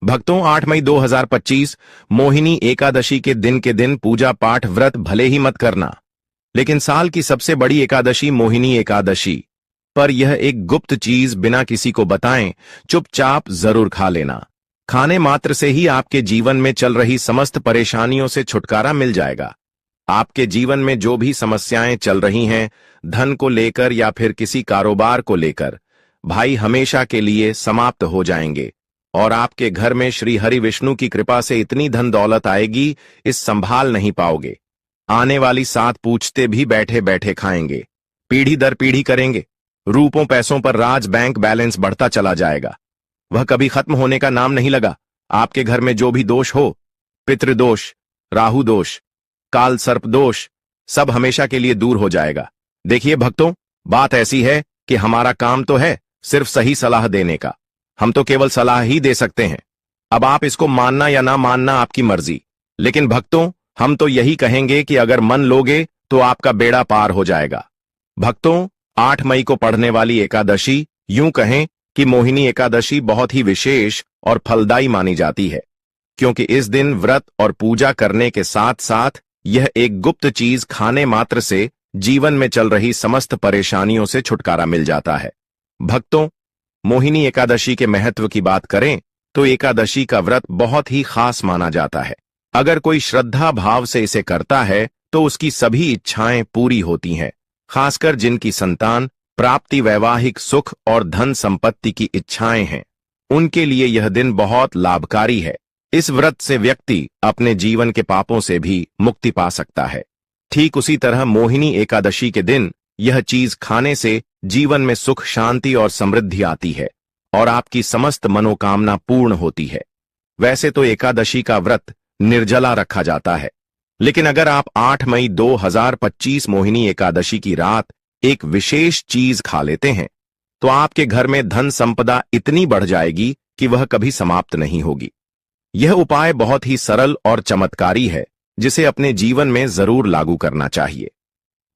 भक्तों, 8 मई 2025 मोहिनी एकादशी के दिन पूजा पाठ व्रत भले ही मत करना, लेकिन साल की सबसे बड़ी एकादशी मोहिनी एकादशी पर यह एक गुप्त चीज बिना किसी को बताएं चुपचाप जरूर खा लेना। खाने मात्र से ही आपके जीवन में चल रही समस्त परेशानियों से छुटकारा मिल जाएगा। आपके जीवन में जो भी समस्याएं चल रही हैं, धन को लेकर या फिर किसी कारोबार को लेकर, भाई हमेशा के लिए समाप्त हो जाएंगे और आपके घर में श्री हरि विष्णु की कृपा से इतनी धन दौलत आएगी, इस संभाल नहीं पाओगे। आने वाली 7 पूछते भी बैठे बैठे खाएंगे, पीढ़ी दर पीढ़ी करेंगे। रूपों पैसों पर राज बैंक बैलेंस बढ़ता चला जाएगा, वह कभी खत्म होने का नाम नहीं लगा। आपके घर में जो भी दोष हो, पितृदोष, राहु दोष, काल सर्प दोष, सब हमेशा के लिए दूर हो जाएगा। देखिए भक्तों, बात ऐसी है कि हमारा काम तो है सिर्फ सही सलाह देने का, हम तो केवल सलाह ही दे सकते हैं। अब आप इसको मानना या ना मानना आपकी मर्जी, लेकिन भक्तों हम तो यही कहेंगे कि अगर मन लोगे तो आपका बेड़ा पार हो जाएगा। भक्तों, 8 मई को पढ़ने वाली एकादशी, यूं कहें कि मोहिनी एकादशी, बहुत ही विशेष और फलदायी मानी जाती है, क्योंकि इस दिन व्रत और पूजा करने के साथ साथ यह एक गुप्त चीज खाने मात्र से जीवन में चल रही समस्त परेशानियों से छुटकारा मिल जाता है। भक्तों, मोहिनी एकादशी के महत्व की बात करें तो एकादशी का व्रत बहुत ही खास माना जाता है। अगर कोई श्रद्धा भाव से इसे करता है तो उसकी सभी इच्छाएं पूरी होती हैं, खासकर जिनकी संतान प्राप्ति, वैवाहिक सुख और धन संपत्ति की इच्छाएं हैं, उनके लिए यह दिन बहुत लाभकारी है। इस व्रत से व्यक्ति अपने जीवन के पापों से भी मुक्ति पा सकता है। ठीक उसी तरह मोहिनी एकादशी के दिन यह चीज खाने से जीवन में सुख, शांति और समृद्धि आती है और आपकी समस्त मनोकामना पूर्ण होती है। वैसे तो एकादशी का व्रत निर्जला रखा जाता है, लेकिन अगर आप 8 मई 2025 मोहिनी एकादशी की रात एक विशेष चीज खा लेते हैं तो आपके घर में धन संपदा इतनी बढ़ जाएगी कि वह कभी समाप्त नहीं होगी। यह उपाय बहुत ही सरल और चमत्कारी है, जिसे अपने जीवन में जरूर लागू करना चाहिए।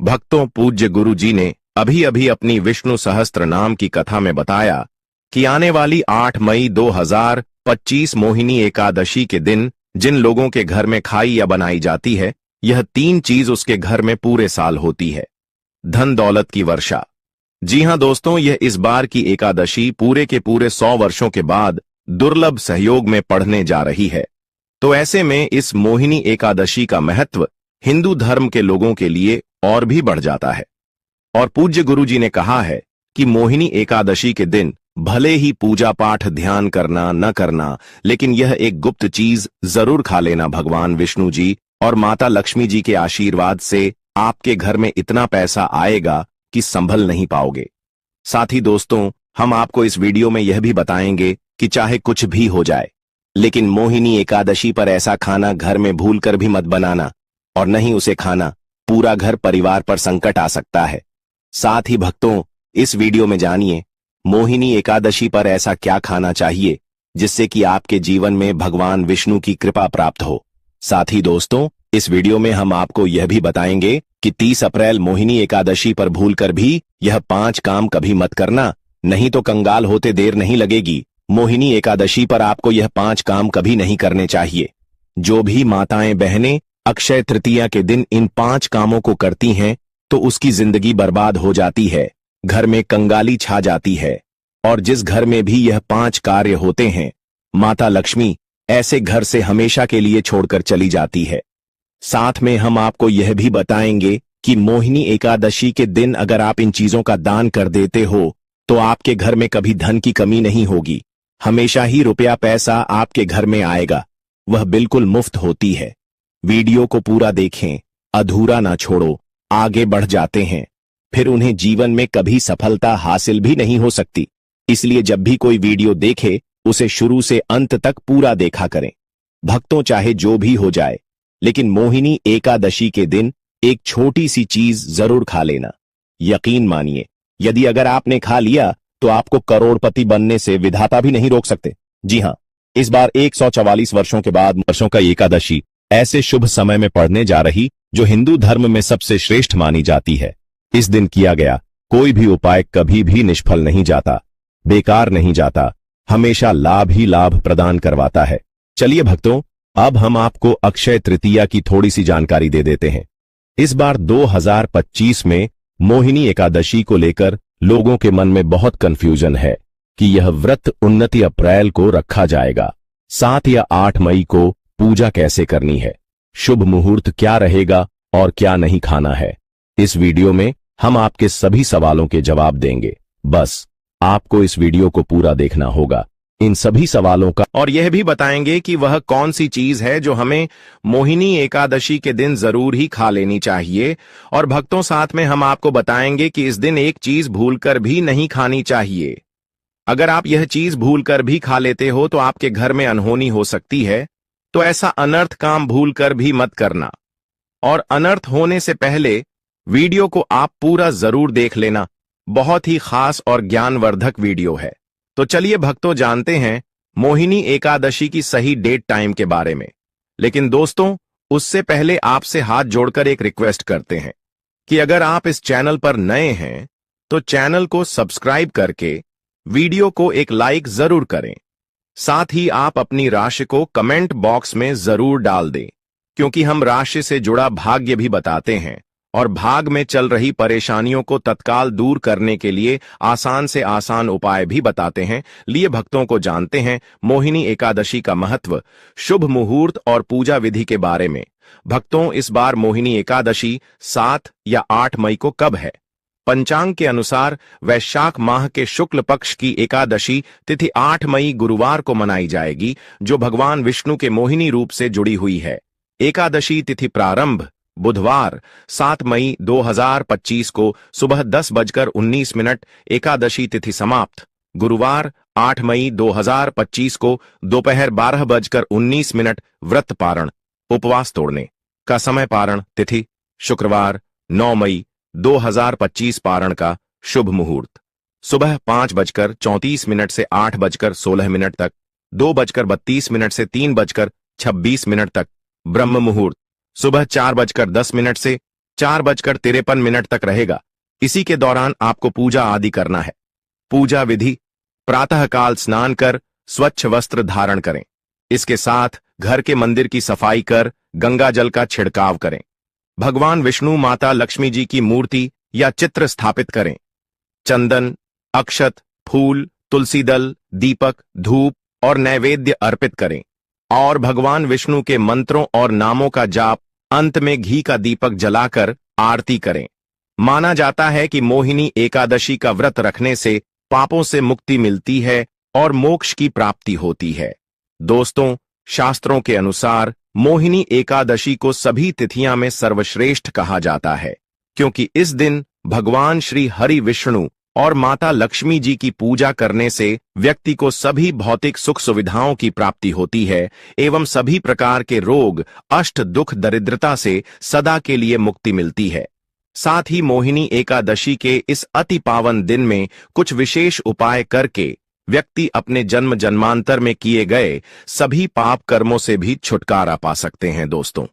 भक्तों, पूज्य गुरु जी ने अभी अभी अपनी विष्णु सहस्त्र नाम की कथा में बताया कि आने वाली 8 मई 2025 मोहिनी एकादशी के दिन जिन लोगों के घर में खाई या बनाई जाती है, यह 3 चीज उसके घर में पूरे साल होती है। धन दौलत की वर्षा। जी हां दोस्तों, यह इस बार की एकादशी पूरे के पूरे 100 वर्षों के बाद दुर्लभ सहयोग में पढ़ने जा रही है। तो ऐसे में इस मोहिनी एकादशी का महत्व हिंदू धर्म के लोगों के लिए और भी बढ़ जाता है। और पूज्य गुरु जी ने कहा है कि मोहिनी एकादशी के दिन भले ही पूजा पाठ ध्यान करना न करना, लेकिन यह एक गुप्त चीज जरूर खा लेना। भगवान विष्णु जी और माता लक्ष्मी जी के आशीर्वाद से आपके घर में इतना पैसा आएगा कि संभल नहीं पाओगे। साथ ही दोस्तों, हम आपको इस वीडियो में यह भी बताएंगे कि चाहे कुछ भी हो जाए, लेकिन मोहिनी एकादशी पर ऐसा खाना घर में भूलकर भी मत बनाना, और नहीं उसे खाना, पूरा घर परिवार पर संकट आ सकता है। साथ ही भक्तों, इस वीडियो में जानिए मोहिनी एकादशी पर ऐसा क्या खाना चाहिए जिससे कि आपके जीवन में भगवान विष्णु की कृपा प्राप्त हो। साथ ही दोस्तों, इस वीडियो में हम आपको यह भी बताएंगे कि 30 अप्रैल मोहिनी एकादशी पर भूलकर भी यह 5 काम कभी मत करना, नहीं तो कंगाल होते देर नहीं लगेगी। मोहिनी एकादशी पर आपको यह 5 काम कभी नहीं करने चाहिए। जो भी माताएं बहनें अक्षय तृतीया के दिन इन 5 कामों को करती हैं तो उसकी जिंदगी बर्बाद हो जाती है, घर में कंगाली छा जाती है। और जिस घर में भी यह 5 कार्य होते हैं, माता लक्ष्मी ऐसे घर से हमेशा के लिए छोड़कर चली जाती है। साथ में हम आपको यह भी बताएंगे कि मोहिनी एकादशी के दिन अगर आप इन चीजों का दान कर देते हो तो आपके घर में कभी धन की कमी नहीं होगी, हमेशा ही रुपया पैसा आपके घर में आएगा, वह बिल्कुल मुफ्त होती है। वीडियो को पूरा देखें, अधूरा ना छोड़ो। आगे बढ़ जाते हैं, फिर उन्हें जीवन में कभी सफलता हासिल भी नहीं हो सकती। इसलिए जब भी कोई वीडियो देखे उसे शुरू से अंत तक पूरा देखा करें। भक्तों, चाहे जो भी हो जाए, लेकिन मोहिनी एकादशी के दिन एक छोटी सी चीज जरूर खा लेना। यकीन मानिए, यदि अगर आपने खा लिया तो आपको करोड़पति बनने से विधाता भी नहीं रोक सकते। जी हां, इस बार 144 वर्षों के बाद वर्षों का एकादशी ऐसे शुभ समय में पड़ने जा रही जो हिंदू धर्म में सबसे श्रेष्ठ मानी जाती है। इस दिन किया गया कोई भी उपाय कभी भी निष्फल नहीं जाता, बेकार नहीं जाता, हमेशा लाभ ही लाभ प्रदान करवाता है। चलिए भक्तों, अब हम आपको अक्षय तृतीया की थोड़ी सी जानकारी दे देते हैं। इस बार 2025 में मोहिनी एकादशी को लेकर लोगों के मन में बहुत कंफ्यूजन है कि यह व्रत 29 अप्रैल को रखा जाएगा, 7 या 8 मई को पूजा कैसे करनी है, शुभ मुहूर्त क्या रहेगा और क्या नहीं खाना है। इस वीडियो में हम आपके सभी सवालों के जवाब देंगे। बस आपको इस वीडियो को पूरा देखना होगा। इन सभी सवालों का और यह भी बताएंगे कि वह कौन सी चीज है जो हमें मोहिनी एकादशी के दिन जरूर ही खा लेनी चाहिए। और भक्तों, साथ में हम आपको बताएंगे कि इस दिन एक चीज भूलकर भी नहीं खानी चाहिए। अगर आप यह चीज भूलकर भी खा लेते हो तो आपके घर में अनहोनी हो सकती है, तो ऐसा अनर्थ काम भूलकर भी मत करना। और अनर्थ होने से पहले वीडियो को आप पूरा जरूर देख लेना। बहुत ही खास और ज्ञानवर्धक वीडियो है। तो चलिए भक्तों, जानते हैं मोहिनी एकादशी की सही डेट टाइम के बारे में। लेकिन दोस्तों, उससे पहले आपसे हाथ जोड़कर एक रिक्वेस्ट करते हैं कि अगर आप इस चैनल पर नए हैं तो चैनल को सब्सक्राइब करके वीडियो को एक लाइक जरूर करें। साथ ही आप अपनी राशि को कमेंट बॉक्स में जरूर डाल दें, क्योंकि हम राशि से जुड़ा भाग्य भी बताते हैं और भाग में चल रही परेशानियों को तत्काल दूर करने के लिए आसान से आसान उपाय भी बताते हैं। लिए भक्तों को जानते हैं मोहिनी एकादशी का महत्व, शुभ मुहूर्त और पूजा विधि के बारे में। भक्तों, इस बार मोहिनी एकादशी 7 या 8 मई को कब है? पंचांग के अनुसार वैशाख माह के शुक्ल पक्ष की एकादशी तिथि 8 मई गुरुवार को मनाई जाएगी, जो भगवान विष्णु के मोहिनी रूप से जुड़ी हुई है। एकादशी तिथि प्रारंभ बुधवार 7 मई 2025 को सुबह 10:19, एकादशी तिथि समाप्त गुरुवार 8 मई 2025 को दोपहर 12:19, व्रत पारण उपवास तोड़ने का समय पारण तिथि शुक्रवार 9 मई 2025 पारण का शुभ मुहूर्त सुबह 5:34 से 8:16 तक, 2:32 से 3:26 तक। ब्रह्म मुहूर्त सुबह 4:10 से 4:53 तक रहेगा। इसी के दौरान आपको पूजा आदि करना है। पूजा विधि: प्रातःकाल स्नान कर स्वच्छ वस्त्र धारण करें। इसके साथ घर के मंदिर की सफाई कर गंगा जल का छिड़काव करें। भगवान विष्णु माता लक्ष्मी जी की मूर्ति या चित्र स्थापित करें। चंदन, अक्षत, फूल, तुलसी दल, दीपक, धूप और नैवेद्य अर्पित करें और भगवान विष्णु के मंत्रों और नामों का जाप, अंत में घी का दीपक जलाकर आरती करें। माना जाता है कि मोहिनी एकादशी का व्रत रखने से पापों से मुक्ति मिलती है और मोक्ष की प्राप्ति होती है। दोस्तों, शास्त्रों के अनुसार मोहिनी एकादशी को सभी तिथियां में सर्वश्रेष्ठ कहा जाता है, क्योंकि इस दिन भगवान श्री हरि विष्णु और माता लक्ष्मी जी की पूजा करने से व्यक्ति को सभी भौतिक सुख सुविधाओं की प्राप्ति होती है एवं सभी प्रकार के रोग, अष्ट, दुख, दरिद्रता से सदा के लिए मुक्ति मिलती है। साथ ही मोहिनी एकादशी के इस अति पावन दिन में कुछ विशेष उपाय करके व्यक्ति अपने जन्म जन्मांतर में किए गए सभी पाप कर्मों से भी छुटकारा पा सकते हैं। दोस्तों,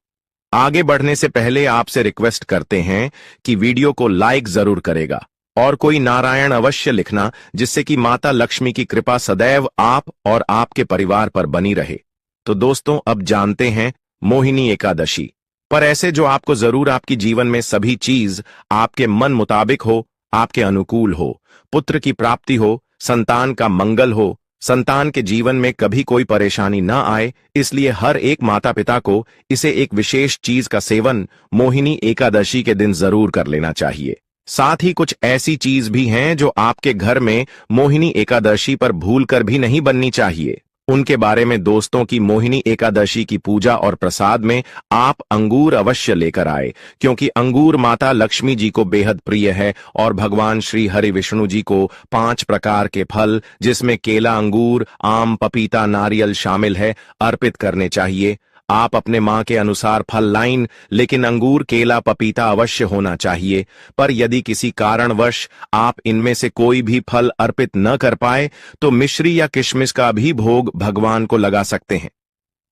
आगे बढ़ने से पहले आपसे रिक्वेस्ट करते हैं कि वीडियो को लाइक जरूर करेगा और कोई नारायण अवश्य लिखना, जिससे कि माता लक्ष्मी की कृपा सदैव आप और आपके परिवार पर बनी रहे। तो दोस्तों, अब जानते हैं मोहिनी एकादशी पर ऐसे जो आपको जरूर आपकी जीवन में सभी चीज आपके मन मुताबिक हो, आपके अनुकूल हो, पुत्र की प्राप्ति हो, संतान का मंगल हो, संतान के जीवन में कभी कोई परेशानी न आए। इसलिए हर एक माता पिता को इसे एक विशेष चीज का सेवन मोहिनी एकादशी के दिन जरूर कर लेना चाहिए। साथ ही कुछ ऐसी चीज भी हैं जो आपके घर में मोहिनी एकादशी पर भूलकर भी नहीं बननी चाहिए। उनके बारे में दोस्तों की मोहिनी एकादशी की पूजा और प्रसाद में आप अंगूर अवश्य लेकर आए, क्योंकि अंगूर माता लक्ष्मी जी को बेहद प्रिय है और भगवान श्री हरि विष्णु जी को 5 प्रकार के फल, जिसमें केला, अंगूर, आम, पपीता, नारियल शामिल है, अर्पित करने चाहिए। आप अपने मां के अनुसार फल लाइन, लेकिन अंगूर, केला, पपीता अवश्य होना चाहिए। पर यदि किसी कारणवश आप इनमें से कोई भी फल अर्पित न कर पाए तो मिश्री या किशमिश का भी भोग भगवान को लगा सकते हैं,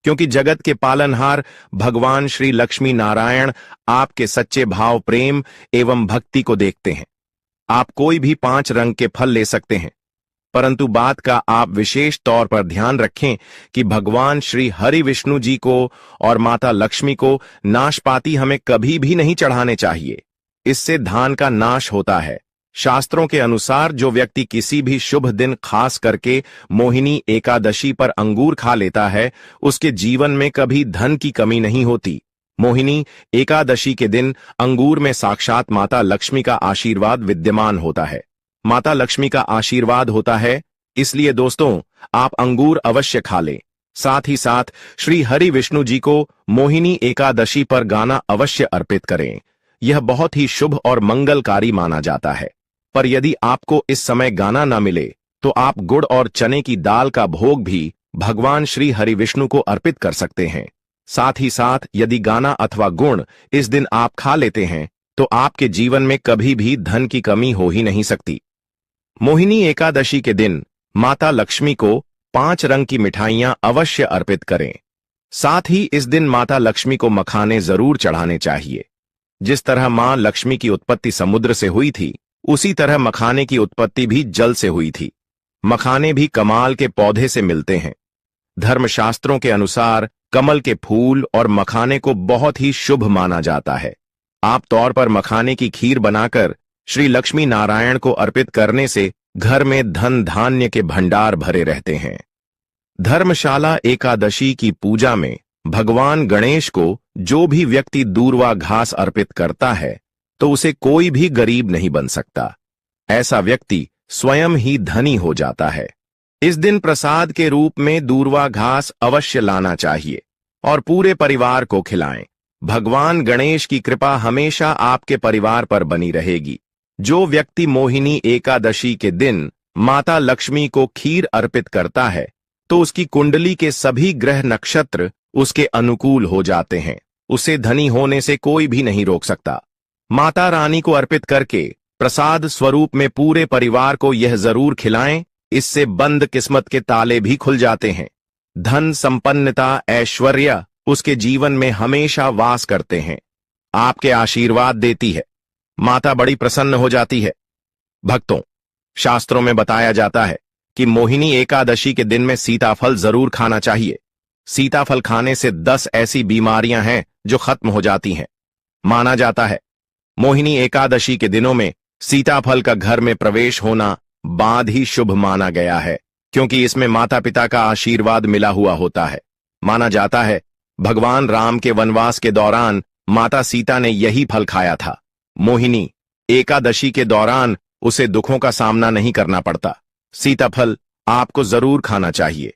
क्योंकि जगत के पालनहार भगवान श्री लक्ष्मी नारायण आपके सच्चे भाव, प्रेम एवं भक्ति को देखते हैं। आप कोई भी 5 रंग के फल ले सकते हैं, परंतु बात का आप विशेष तौर पर ध्यान रखें कि भगवान श्री हरि विष्णु जी को और माता लक्ष्मी को नाशपाती हमें कभी भी नहीं चढ़ाने चाहिए। इससे धान का नाश होता है। शास्त्रों के अनुसार जो व्यक्ति किसी भी शुभ दिन खास करके मोहिनी एकादशी पर अंगूर खा लेता है, उसके जीवन में कभी धन की कमी नहीं होती। मोहिनी एकादशी के दिन अंगूर में साक्षात माता लक्ष्मी का आशीर्वाद विद्यमान होता है। माता लक्ष्मी का आशीर्वाद होता है, इसलिए दोस्तों आप अंगूर अवश्य खा लें। साथ ही साथ श्री हरि विष्णु जी को मोहिनी एकादशी पर गाना अवश्य अर्पित करें। यह बहुत ही शुभ और मंगलकारी माना जाता है। पर यदि आपको इस समय गाना न मिले तो आप गुड़ और चने की दाल का भोग भी भगवान श्री हरि विष्णु को अर्पित कर सकते हैं। साथ ही साथ यदि गाना अथवा गुण इस दिन आप खा लेते हैं तो आपके जीवन में कभी भी धन की कमी हो ही नहीं सकती। मोहिनी एकादशी के दिन माता लक्ष्मी को 5 रंग की मिठाइयां अवश्य अर्पित करें। साथ ही इस दिन माता लक्ष्मी को मखाने जरूर चढ़ाने चाहिए। जिस तरह मां लक्ष्मी की उत्पत्ति समुद्र से हुई थी, उसी तरह मखाने की उत्पत्ति भी जल से हुई थी। मखाने भी कमाल के पौधे से मिलते हैं। धर्मशास्त्रों के अनुसार कमल के फूल और मखाने को बहुत ही शुभ माना जाता है। आप तौर पर मखाने की खीर बनाकर श्री लक्ष्मी नारायण को अर्पित करने से घर में धन धान्य के भंडार भरे रहते हैं। धर्मशाला एकादशी की पूजा में भगवान गणेश को जो भी व्यक्ति दूर्वा घास अर्पित करता है तो उसे कोई भी गरीब नहीं बन सकता। ऐसा व्यक्ति स्वयं ही धनी हो जाता है। इस दिन प्रसाद के रूप में दूर्वा घास अवश्य लाना चाहिए और पूरे परिवार को खिलाएं। भगवान गणेश की कृपा हमेशा आपके परिवार पर बनी रहेगी। जो व्यक्ति मोहिनी एकादशी के दिन माता लक्ष्मी को खीर अर्पित करता है तो उसकी कुंडली के सभी ग्रह नक्षत्र उसके अनुकूल हो जाते हैं। उसे धनी होने से कोई भी नहीं रोक सकता। माता रानी को अर्पित करके प्रसाद स्वरूप में पूरे परिवार को यह जरूर खिलाएं, इससे बंद किस्मत के ताले भी खुल जाते हैं। धन संपन्नता ऐश्वर्य उसके जीवन में हमेशा वास करते हैं। आपके आशीर्वाद देती है। माता बड़ी प्रसन्न हो जाती है। भक्तों, शास्त्रों में बताया जाता है कि मोहिनी एकादशी के दिन में सीताफल जरूर खाना चाहिए। सीताफल खाने से 10 ऐसी बीमारियां हैं जो खत्म हो जाती हैं। माना जाता है मोहिनी एकादशी के दिनों में सीताफल का घर में प्रवेश होना बाद ही शुभ माना गया है, क्योंकि इसमें माता पिता का आशीर्वाद मिला हुआ होता है। माना जाता है भगवान राम के वनवास के दौरान माता सीता ने यही फल खाया था। मोहिनी एकादशी के दौरान उसे दुखों का सामना नहीं करना पड़ता। सीताफल आपको जरूर खाना चाहिए।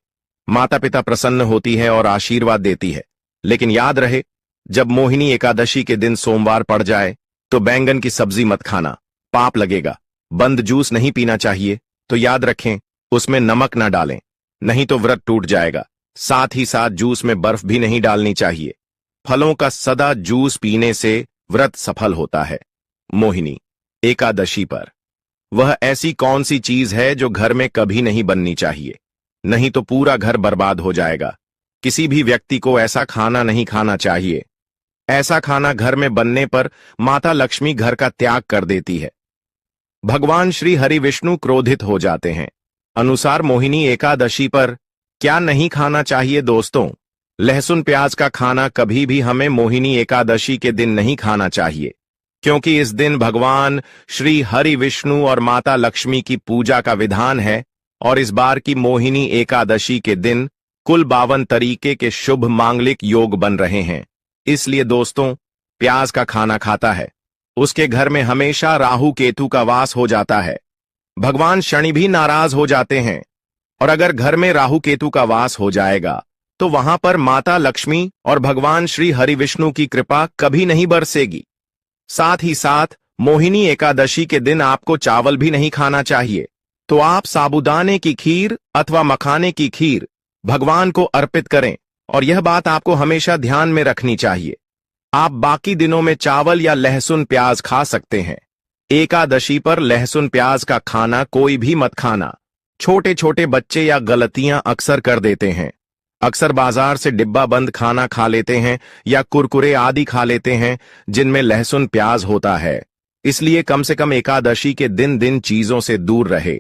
माता पिता प्रसन्न होती है और आशीर्वाद देती है। लेकिन याद रहे, जब मोहिनी एकादशी के दिन सोमवार पड़ जाए तो बैंगन की सब्जी मत खाना, पाप लगेगा। बंद जूस नहीं पीना चाहिए, तो याद रखें उसमें नमक ना डालें, नहीं तो व्रत टूट जाएगा। साथ ही साथ जूस में बर्फ भी नहीं डालनी चाहिए। फलों का सदा जूस पीने से व्रत सफल होता है। मोहिनी एकादशी पर वह ऐसी कौन सी चीज है जो घर में कभी नहीं बननी चाहिए, नहीं तो पूरा घर बर्बाद हो जाएगा। किसी भी व्यक्ति को ऐसा खाना नहीं खाना चाहिए। ऐसा खाना घर में बनने पर माता लक्ष्मी घर का त्याग कर देती है। भगवान श्री हरि विष्णु क्रोधित हो जाते हैं। अनुसार मोहिनी एकादशी पर क्या नहीं खाना चाहिए दोस्तों? लहसुन प्याज का खाना कभी भी हमें मोहिनी एकादशी के दिन नहीं खाना चाहिए, क्योंकि इस दिन भगवान श्री हरि विष्णु और माता लक्ष्मी की पूजा का विधान है और इस बार की मोहिनी एकादशी के दिन कुल 52 तरीके के शुभ मांगलिक योग बन रहे हैं। इसलिए दोस्तों, प्याज का खाना खाता है उसके घर में हमेशा राहु केतु का वास हो जाता है। भगवान शनि भी नाराज हो जाते हैं और अगर घर में राहु केतु का वास हो जाएगा तो वहां पर माता लक्ष्मी और भगवान श्री हरि विष्णु की कृपा कभी नहीं बरसेगी। साथ ही साथ मोहिनी एकादशी के दिन आपको चावल भी नहीं खाना चाहिए, तो आप साबूदाने की खीर अथवा मखाने की खीर भगवान को अर्पित करें और यह बात आपको हमेशा ध्यान में रखनी चाहिए। आप बाकी दिनों में चावल या लहसुन प्याज खा सकते हैं। एकादशी पर लहसुन प्याज का खाना कोई भी मत खाना। छोटे छोटे बच्चे या गलतियां अक्सर कर देते हैं। अक्सर बाजार से डिब्बा बंद खाना खा लेते हैं या कुरकुरे आदि खा लेते हैं जिनमें लहसुन प्याज होता है। इसलिए कम से कम एकादशी के दिन चीजों से दूर रहे,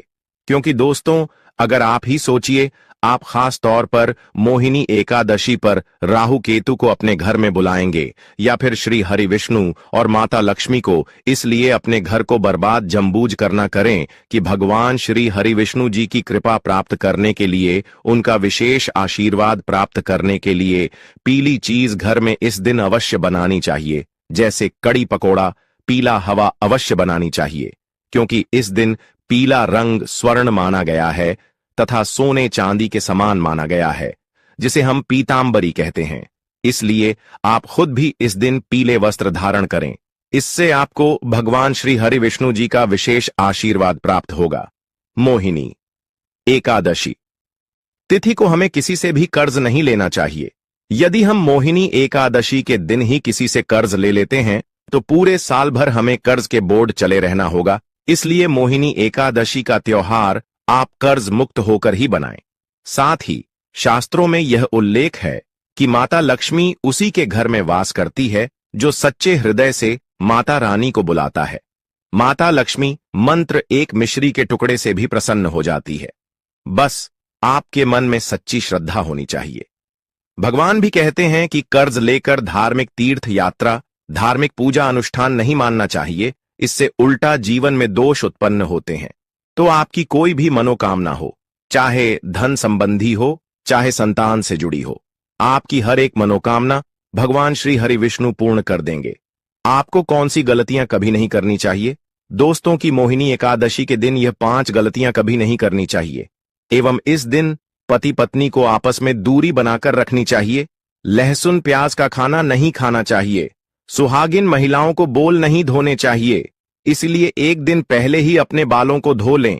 क्योंकि दोस्तों, अगर आप ही सोचिए, आप खास तौर पर मोहिनी एकादशी पर राहु केतु को अपने घर में बुलाएंगे या फिर श्री हरि विष्णु और माता लक्ष्मी को इसलिए अपने घर को बर्बाद जम्बूज करना करें कि भगवान श्री हरि विष्णु जी की कृपा प्राप्त करने के लिए, उनका विशेष आशीर्वाद प्राप्त करने के लिए पीली चीज घर में इस दिन अवश्य बनानी चाहिए, जैसे कड़ी पकोड़ा, पीला हवा अवश्य बनानी चाहिए, क्योंकि इस दिन पीला रंग स्वर्ण माना गया है तथा सोने चांदी के समान माना गया है, जिसे हम पीतांबरी कहते हैं। इसलिए आप खुद भी इस दिन पीले वस्त्र धारण करें। इससे आपको भगवान श्री हरि विष्णु जी का विशेष आशीर्वाद प्राप्त होगा। मोहिनी एकादशी तिथि को हमें किसी से भी कर्ज नहीं लेना चाहिए। यदि हम मोहिनी एकादशी के दिन ही किसी से कर्ज ले लेते हैं तो पूरे साल भर हमें कर्ज के बोझ चले रहना होगा। इसलिए मोहिनी एकादशी का त्योहार आप कर्ज मुक्त होकर ही बनाएं। साथ ही शास्त्रों में यह उल्लेख है कि माता लक्ष्मी उसी के घर में वास करती है जो सच्चे हृदय से माता रानी को बुलाता है। माता लक्ष्मी मंत्र एक मिश्री के टुकड़े से भी प्रसन्न हो जाती है। बस आपके मन में सच्ची श्रद्धा होनी चाहिए। भगवान भी कहते हैं कि कर्ज लेकर धार्मिक तीर्थ यात्रा, धार्मिक पूजा अनुष्ठान नहीं मानना चाहिए। इससे उल्टा जीवन में दोष उत्पन्न होते हैं। तो आपकी कोई भी मनोकामना हो, चाहे धन संबंधी हो, चाहे संतान से जुड़ी हो, आपकी हर एक मनोकामना भगवान श्री हरि विष्णु पूर्ण कर देंगे। आपको कौन सी गलतियां कभी नहीं करनी चाहिए? दोस्तों की मोहिनी एकादशी के दिन यह 5 गलतियां कभी नहीं करनी चाहिए। एवं इस दिन पति पत्नी को आपस में दूरी बनाकर रखनी चाहिए। लहसुन प्याज का खाना नहीं खाना चाहिए। सुहागिन महिलाओं को बोल नहीं धोने चाहिए, इसलिए एक दिन पहले ही अपने बालों को धो लें।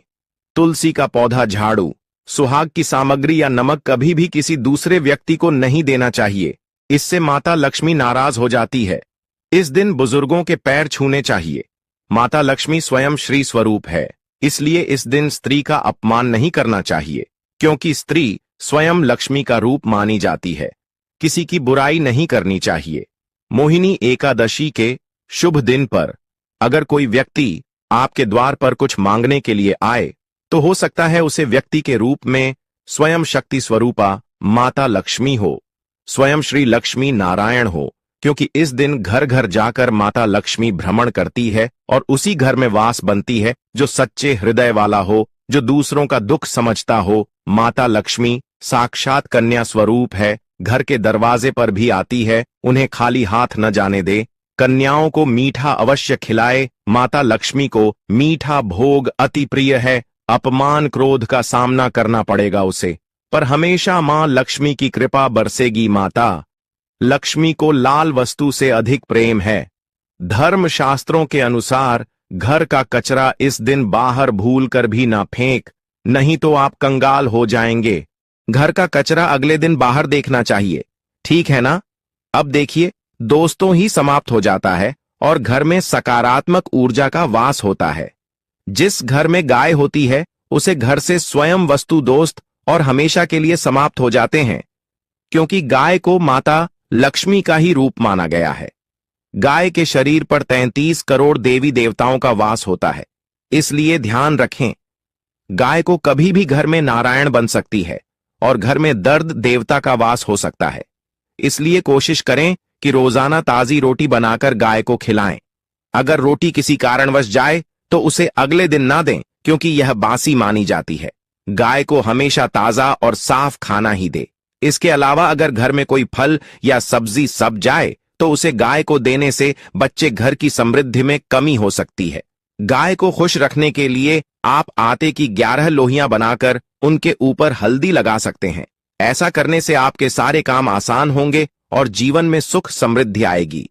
तुलसी का पौधा, झाड़ू, सुहाग की सामग्री या नमक कभी भी किसी दूसरे व्यक्ति को नहीं देना चाहिए। इससे माता लक्ष्मी नाराज हो जाती है। इस दिन बुजुर्गों के पैर छूने चाहिए। माता लक्ष्मी स्वयं श्री स्वरूप है, इसलिए इस दिन स्त्री का अपमान नहीं करना चाहिए, क्योंकि स्त्री स्वयं लक्ष्मी का रूप मानी जाती है। किसी की बुराई नहीं करनी चाहिए। मोहिनी एकादशी के शुभ दिन पर अगर कोई व्यक्ति आपके द्वार पर कुछ मांगने के लिए आए तो हो सकता है उसे व्यक्ति के रूप में स्वयं शक्ति स्वरूपा माता लक्ष्मी हो, स्वयं श्री लक्ष्मी नारायण हो, क्योंकि इस दिन घर घर जाकर माता लक्ष्मी भ्रमण करती है और उसी घर में वास बनती है जो सच्चे हृदय वाला हो, जो दूसरों का दुख समझता हो। माता लक्ष्मी साक्षात कन्या स्वरूप है, घर के दरवाजे पर भी आती है। उन्हें खाली हाथ न जाने दे। कन्याओं को मीठा अवश्य खिलाए। माता लक्ष्मी को मीठा भोग अति प्रिय है। अपमान क्रोध का सामना करना पड़ेगा उसे, पर हमेशा मां लक्ष्मी की कृपा बरसेगी। माता लक्ष्मी को लाल वस्तु से अधिक प्रेम है। धर्म शास्त्रों के अनुसार घर का कचरा इस दिन बाहर भूल कर भी ना फेंक, नहीं तो आप कंगाल हो जाएंगे। घर का कचरा अगले दिन बाहर देखना चाहिए, ठीक है ना? अब देखिए, दोस्तों ही समाप्त हो जाता है और घर में सकारात्मक ऊर्जा का वास होता है। जिस घर में गाय होती है उसे घर से स्वयं वस्तु दोस्त और हमेशा के लिए समाप्त हो जाते हैं, क्योंकि गाय को माता लक्ष्मी का ही रूप माना गया है। गाय के शरीर पर 33 करोड़ देवी देवताओं का वास होता है, इसलिए ध्यान रखें। गाय को कभी भी घर में नारायण बन सकती है और घर में दर्द देवता का वास हो सकता है। इसलिए कोशिश करें कि रोजाना ताजी रोटी बनाकर गाय को खिलाएं। अगर रोटी किसी कारणवश जाए तो उसे अगले दिन ना दें, क्योंकि यह बासी मानी जाती है। गाय को हमेशा ताजा और साफ खाना ही दे। इसके अलावा अगर घर में कोई फल या सब्जी सड़ जाए तो उसे गाय को देने से बच्चे घर की समृद्धि में कमी हो सकती है। गाय को खुश रखने के लिए आप आटे की 11 लोहियां बनाकर उनके ऊपर हल्दी लगा सकते हैं। ऐसा करने से आपके सारे काम आसान होंगे और जीवन में सुख समृद्धि आएगी।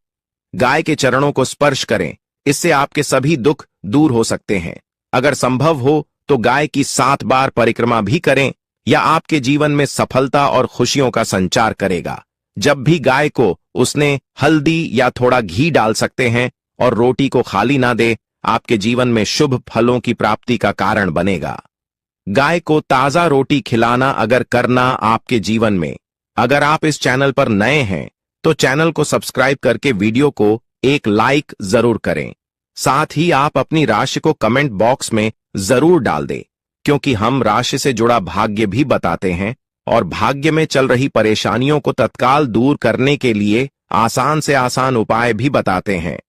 गाय के चरणों को स्पर्श करें, इससे आपके सभी दुख दूर हो सकते हैं। अगर संभव हो तो गाय की 7 बार परिक्रमा भी करें, या आपके जीवन में सफलता और खुशियों का संचार करेगा। जब भी गाय को उसने हल्दी या थोड़ा घी डाल सकते हैं और रोटी को खाली ना दे, आपके जीवन में शुभ फलों की प्राप्ति का कारण बनेगा। गाय को ताजा रोटी खिलाना अगर करना आपके जीवन में, अगर आप इस चैनल पर नए हैं तो चैनल को सब्सक्राइब करके वीडियो को एक लाइक जरूर करें। साथ ही आप अपनी राशि को कमेंट बॉक्स में जरूर डाल दें। क्योंकि हम राशि से जुड़ा भाग्य भी बताते हैं और भाग्य में चल रही परेशानियों को तत्काल दूर करने के लिए आसान से आसान उपाय भी बताते हैं।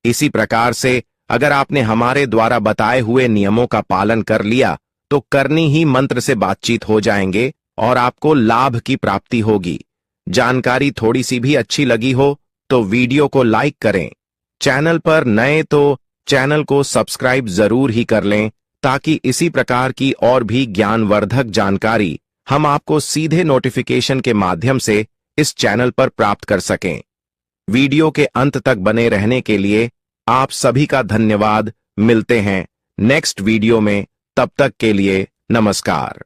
इसी प्रकार से अगर आपने हमारे द्वारा बताए हुए नियमों का पालन कर लिया तो करनी ही मंत्र से बातचीत हो जाएंगे और आपको लाभ की प्राप्ति होगी। जानकारी थोड़ी सी भी अच्छी लगी हो तो वीडियो को लाइक करें। चैनल पर नए तो चैनल को सब्सक्राइब जरूर ही कर लें ताकि इसी प्रकार की और भी ज्ञानवर्धक जानकारी हम आपको सीधे नोटिफिकेशन के माध्यम से इस चैनल पर प्राप्त कर सकें। वीडियो के अंत तक बने रहने के लिए आप सभी का धन्यवाद। मिलते हैं नेक्स्ट वीडियो में, तब तक के लिए नमस्कार।